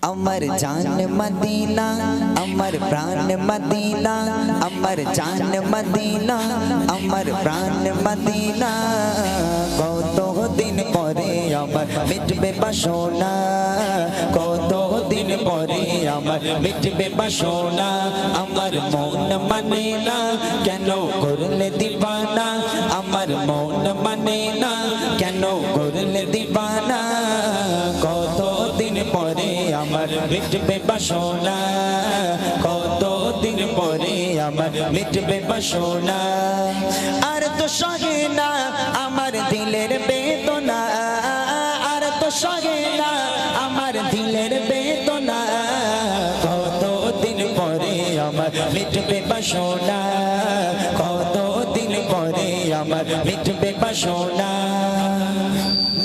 अमर जान मदीना अमर प्राण मदीना अमर जान मदीना अमर प्राण मदीना कत दिन परे अमर मिटबे बासना कत दिन परे अमर मिटबे बासना अमर मौन माने ना केन करले दीवाना अमर मौन माने ना केन करले दीवाना कत दिन परे अमर मिटबे बासना कत दिन परे अमर मिटबे बासना आर तो सहे ना अमर दिलेर बेदना आर तो सहे ना अमर दिलेर बेदना कत दिन परे अमर मिटबे बासना कत दिन परे अमर मिटबे बासना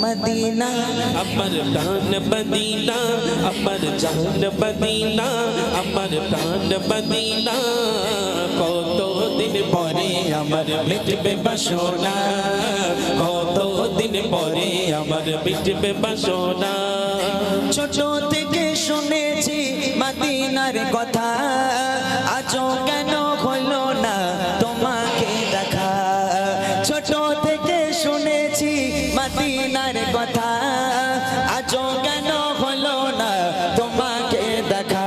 मदीना अमर प्राण मदीना अमर जान मदीना अमर प्राण मदीना कत दिन परे अमर मिटबे बासना कत दिन परे अमर मिटबे बासना ছোট থেকে শুনেছি মদিনার কথা আজও কেন হলো না তোমাকে দেখা ছোট থেকে শুনেছি মদিনার কথা আজও কেন হলো না তোমাকে দেখা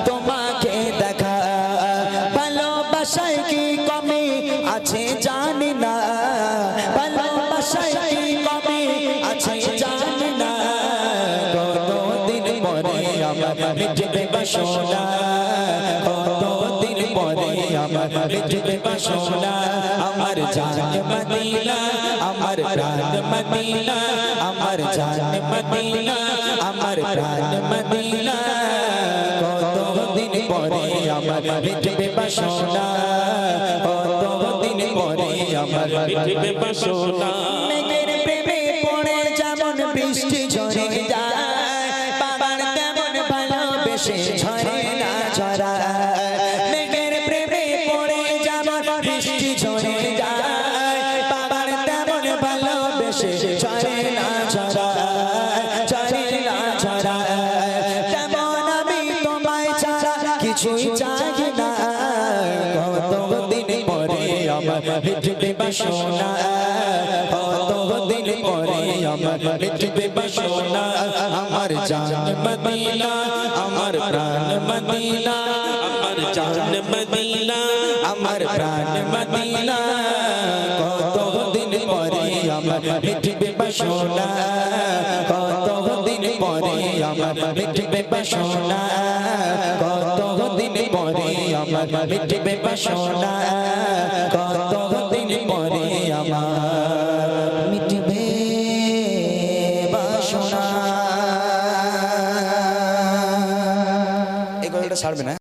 তোমাকে দেখা ভালোবাসায় কি কমি আছে জানি না ভালোবাসায় কি কমি আছে জানি না मिटबे बासना कत दिन परे अमर मिटबे बासना अमर जान मदीना अमर प्राण मदीना अमर जान मदीना अमर प्राण मदीना कत दिन परे अमर मिटबे बासना कत दिन परे अमर मिटबे बासना मेघेर प्रेमे पड़े जेमन बृष्टि झरे যায় झरे ना झरा मेघेर प्रेमे पड़े जेमन बृष्टि झरे যায় বাবার তেমন ভালোবেসে ঝরে না ঝরা ঝরে না ঝরা তেমন আমি তোমায় ছাড়া কিছুই চাই না কত দিন পরে আমার মিটবে বাসনা কত দিন পরে আমার মিটবে বাসনা আমার জান মদিনা अमर प्राण मदीना अमर जान मदीना अमर प्राण मदीना कत दिन परे अमर मिटबे बासना कत दिन परे अमर मिटबे बासना कत दिन परे अमर मिटबे बासना कत दिन परे अमर मिटबे बासना ছাড়বে না।